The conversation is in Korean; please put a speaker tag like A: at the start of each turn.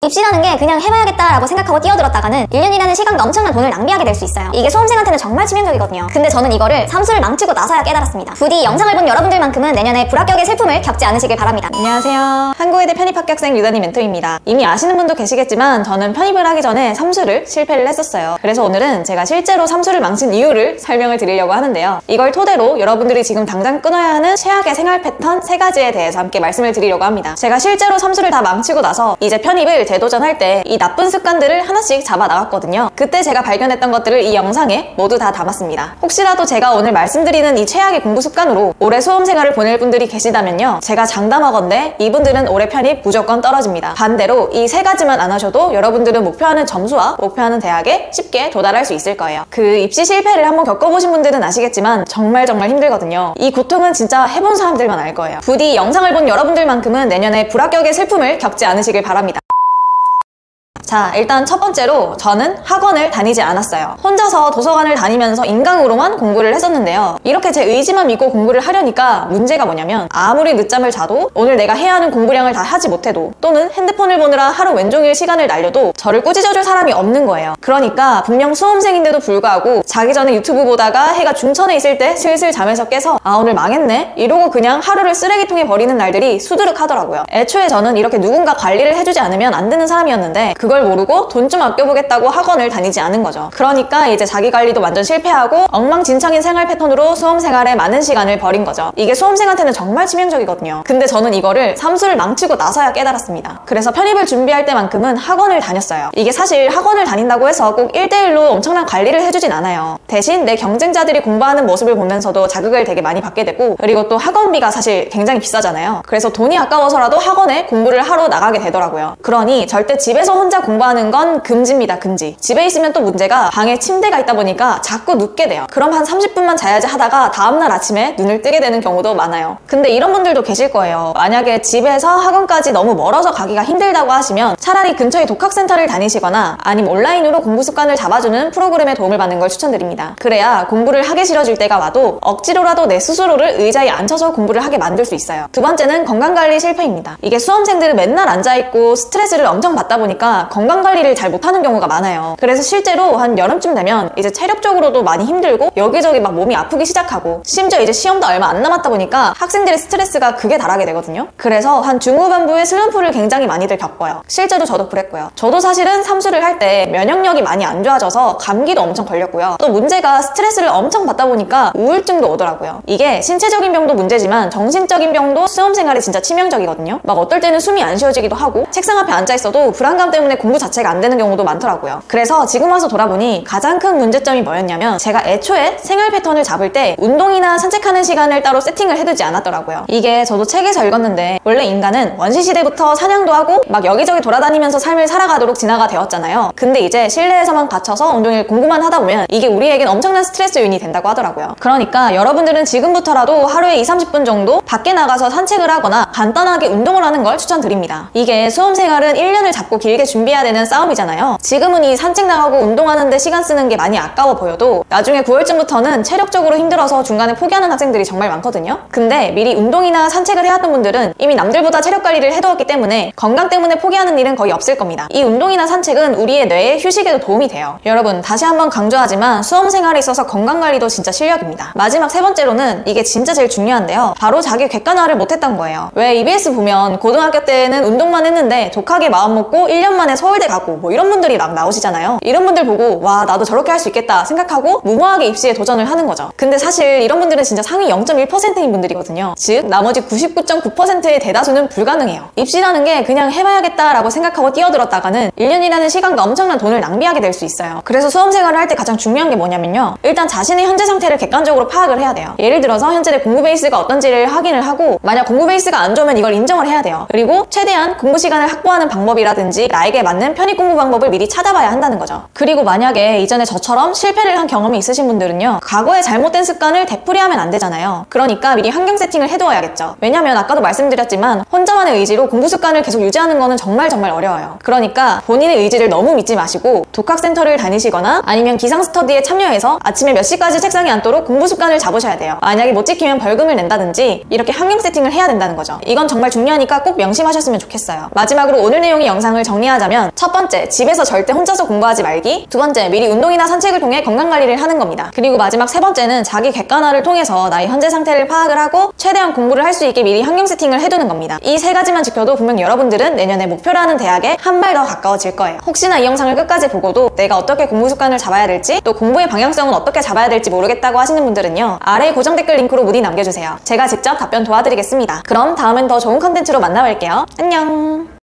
A: 입시라는 게 그냥 해봐야겠다라고 생각하고 뛰어들었다가는 1년이라는 시간과 엄청난 돈을 낭비하게 될 수 있어요. 이게 수험생한테는 정말 치명적이거든요. 근데 저는 이거를 삼수를 망치고 나서야 깨달았습니다. 부디 영상을 본 여러분들만큼은 내년에 불합격의 슬픔을 겪지 않으시길 바랍니다.
B: 안녕하세요. 한국외대 편입합격생 유다니 멘토입니다. 이미 아시는 분도 계시겠지만 저는 편입을 하기 전에 삼수를 실패를 했었어요. 그래서 오늘은 제가 실제로 삼수를 망친 이유를 설명을 드리려고 하는데요. 이걸 토대로 여러분들이 지금 당장 끊어야 하는 최악의 생활 패턴 3가지에 대해서 함께 말씀을 드리려고 합니다. 제가 실제로 삼수를 다 망치고 나서 이제 편입을 재도전할 때 이 나쁜 습관들을 하나씩 잡아 나갔거든요. 그때 제가 발견했던 것들을 이 영상에 모두 다 담았습니다. 혹시라도 제가 오늘 말씀드리는 이 최악의 공부 습관으로 올해 수험생활을 보낼 분들이 계시다면요, 제가 장담하건대 이분들은 올해 편입 무조건 떨어집니다. 반대로 이 3가지만 안 하셔도 여러분들은 목표하는 점수와 목표하는 대학에 쉽게 도달할 수 있을 거예요. 그 입시 실패를 한번 겪어보신 분들은 아시겠지만 정말 힘들거든요. 이 고통은 진짜 해본 사람들만 알 거예요. 부디 영상을 본 여러분들만큼은 내년에 불합격의 슬픔을 겪지 않으시길 바랍니다. 자, 일단 첫 번째로 저는 학원을 다니지 않았어요. 혼자서 도서관을 다니면서 인강으로만 공부를 했었는데요. 이렇게 제 의지만 믿고 공부를 하려니까 문제가 뭐냐면 아무리 늦잠을 자도 오늘 내가 해야 하는 공부량을 다 하지 못해도 또는 핸드폰을 보느라 하루 왼종일 시간을 날려도 저를 꾸짖어줄 사람이 없는 거예요. 그러니까 분명 수험생인데도 불구하고 자기 전에 유튜브 보다가 해가 중천에 있을 때 슬슬 잠에서 깨서 아, 오늘 망했네? 이러고 그냥 하루를 쓰레기통에 버리는 날들이 수두룩하더라고요. 애초에 저는 이렇게 누군가 관리를 해주지 않으면 안 되는 사람이었는데 그걸 모르고 돈 좀 아껴보겠다고 학원을 다니지 않은 거죠. 그러니까 이제 자기관리도 완전 실패하고 엉망진창인 생활 패턴으로 수험생활에 많은 시간을 버린 거죠. 이게 수험생한테는 정말 치명적이거든요. 근데 저는 이거를 삼수를 망치고 나서야 깨달았습니다. 그래서 편입을 준비할 때만큼은 학원을 다녔어요. 이게 사실 학원을 다닌다고 해서 꼭 1대1로 엄청난 관리를 해주진 않아요. 대신 내 경쟁자들이 공부하는 모습을 보면서도 자극을 되게 많이 받게 되고, 그리고 또 학원비가 사실 굉장히 비싸잖아요. 그래서 돈이 아까워서라도 학원에 공부를 하러 나가게 되더라고요. 그러니 절대 집에서 혼자 공부하는 건 금지입니다. 금지. 집에 있으면 또 문제가 방에 침대가 있다 보니까 자꾸 눕게 돼요. 그럼 한 30분만 자야지 하다가 다음날 아침에 눈을 뜨게 되는 경우도 많아요. 근데 이런 분들도 계실 거예요. 만약에 집에서 학원까지 너무 멀어서 가기가 힘들다고 하시면 차라리 근처에 독학센터를 다니시거나 아니면 온라인으로 공부 습관을 잡아주는 프로그램에 도움을 받는 걸 추천드립니다. 그래야 공부를 하기 싫어질 때가 와도 억지로라도 내 스스로를 의자에 앉혀서 공부를 하게 만들 수 있어요. 두 번째는 건강관리 실패입니다. 이게 수험생들은 맨날 앉아있고 스트레스를 엄청 받다 보니까 건강관리를 잘 못하는 경우가 많아요. 그래서 실제로 한 여름쯤 되면 이제 체력적으로도 많이 힘들고 여기저기 막 몸이 아프기 시작하고 심지어 이제 시험도 얼마 안 남았다 보니까 학생들의 스트레스가 극에 달하게 되거든요. 그래서 한 중후반부에 슬럼프를 굉장히 많이들 겪어요. 실제로 저도 그랬고요. 저도 사실은 삼수를 할 때 면역력이 많이 안 좋아져서 감기도 엄청 걸렸고요. 또 문제가 스트레스를 엄청 받다 보니까 우울증도 오더라고요. 이게 신체적인 병도 문제지만 정신적인 병도 수험생활에 진짜 치명적이거든요. 막 어떨 때는 숨이 안 쉬어지기도 하고 책상 앞에 앉아있어도 불안감 때문에 공부 자체가 안 되는 경우도 많더라고요. 그래서 지금 와서 돌아보니 가장 큰 문제점이 뭐였냐면 제가 애초에 생활 패턴을 잡을 때 운동이나 산책하는 시간을 따로 세팅을 해두지 않았더라고요. 이게 저도 책에서 읽었는데 원래 인간은 원시시대부터 사냥도 하고 막 여기저기 돌아다니면서 삶을 살아가도록 진화가 되었잖아요. 근데 이제 실내에서만 갇혀서 온종일 공부만 하다 보면 이게 우리에겐 엄청난 스트레스 요인이 된다고 하더라고요. 그러니까 여러분들은 지금부터라도 하루에 20-30분 정도 밖에 나가서 산책을 하거나 간단하게 운동을 하는 걸 추천드립니다. 이게 수험생활은 1년을 잡고 길게 준비해야 되는 싸움이잖아요. 지금은 이 산책 나가고 운동하는데 시간 쓰는 게 많이 아까워 보여도 나중에 9월쯤부터는 체력적으로 힘들어서 중간에 포기하는 학생들이 정말 많거든요. 근데 미리 운동이나 산책을 해왔던 분들은 이미 남들보다 체력 관리를 해두었기 때문에 건강 때문에 포기하는 일은 거의 없을 겁니다. 이 운동이나 산책은 우리의 뇌의 휴식에도 도움이 돼요. 여러분, 다시 한번 강조하지만 수험생활에 있어서 건강관리도 진짜 실력입니다. 마지막 3번째로는 이게 진짜 제일 중요한데요. 바로 자기 객관화를 못했던 거예요. 왜 EBS 보면 고등학교 때는 운동만 했는데 독학에 마음 먹고 1년 만에 서울대 가고 뭐 이런 분들이 막 나오시잖아요. 이런 분들 보고 와, 나도 저렇게 할 수 있겠다 생각하고 무모하게 입시에 도전을 하는 거죠. 근데 사실 이런 분들은 진짜 상위 0.1%인 분들이거든요. 즉 나머지 99.9%의 대다수는 불가능해요. 입시라는 게 그냥 해봐야겠다라고 생각하고 뛰어들었다가는 1년이라는 시간과 엄청난 돈을 낭비하게 될 수 있어요. 그래서 수험생활을 할 때 가장 중요한 게 뭐냐면요, 일단 자신의 현재 상태를 객관적으로 파악을 해야 돼요. 예를 들어서 현재 내 공부 베이스가 어떤지를 확인을 하고, 만약 공부 베이스가 안 좋으면 이걸 인정을 해야 돼요. 그리고 최대한 공부 시간을 확보하는 방법이라든지 나에게 맞는 편입 공부 방법을 미리 찾아봐야 한다는 거죠. 그리고 만약에 이전에 저처럼 실패를 한 경험이 있으신 분들은요, 과거에 잘못된 습관을 되풀이하면 안 되잖아요. 그러니까 미리 환경 세팅을 해두어야겠죠. 왜냐면 아까도 말씀드렸지만 혼자만의 의지로 공부 습관을 계속 유지하는 거는 정말 어려워요. 그러니까 본인의 의지를 너무 믿지 마시고 독학센터를 다니시거나 아니면 기상스터디에 참여해서 아침에 몇 시까지 책상에 앉도록 공부 습관을 잡으셔야 돼요. 만약에 못 지키면 벌금을 낸다든지 이렇게 환경 세팅을 해야 된다는 거죠. 이건 정말 중요하니까 꼭 명심하셨으면 좋겠어요. 마지막으로 오늘 내용의 영상을 정리하자면 있다면 첫 번째, 집에서 절대 혼자서 공부하지 말기. 두 번째, 미리 운동이나 산책을 통해 건강관리를 하는 겁니다. 그리고 마지막 세 번째는 자기 객관화를 통해서 나의 현재 상태를 파악을 하고 최대한 공부를 할 수 있게 미리 환경 세팅을 해두는 겁니다. 이 세 가지만 지켜도 분명 여러분들은 내년에 목표로 하는 대학에 한 발 더 가까워질 거예요. 혹시나 이 영상을 끝까지 보고도 내가 어떻게 공부 습관을 잡아야 될지, 또 공부의 방향성은 어떻게 잡아야 될지 모르겠다고 하시는 분들은요, 아래 고정 댓글 링크로 문의 남겨주세요. 제가 직접 답변 도와드리겠습니다. 그럼 다음엔 더 좋은 컨텐츠로 만나뵐게요. 안녕.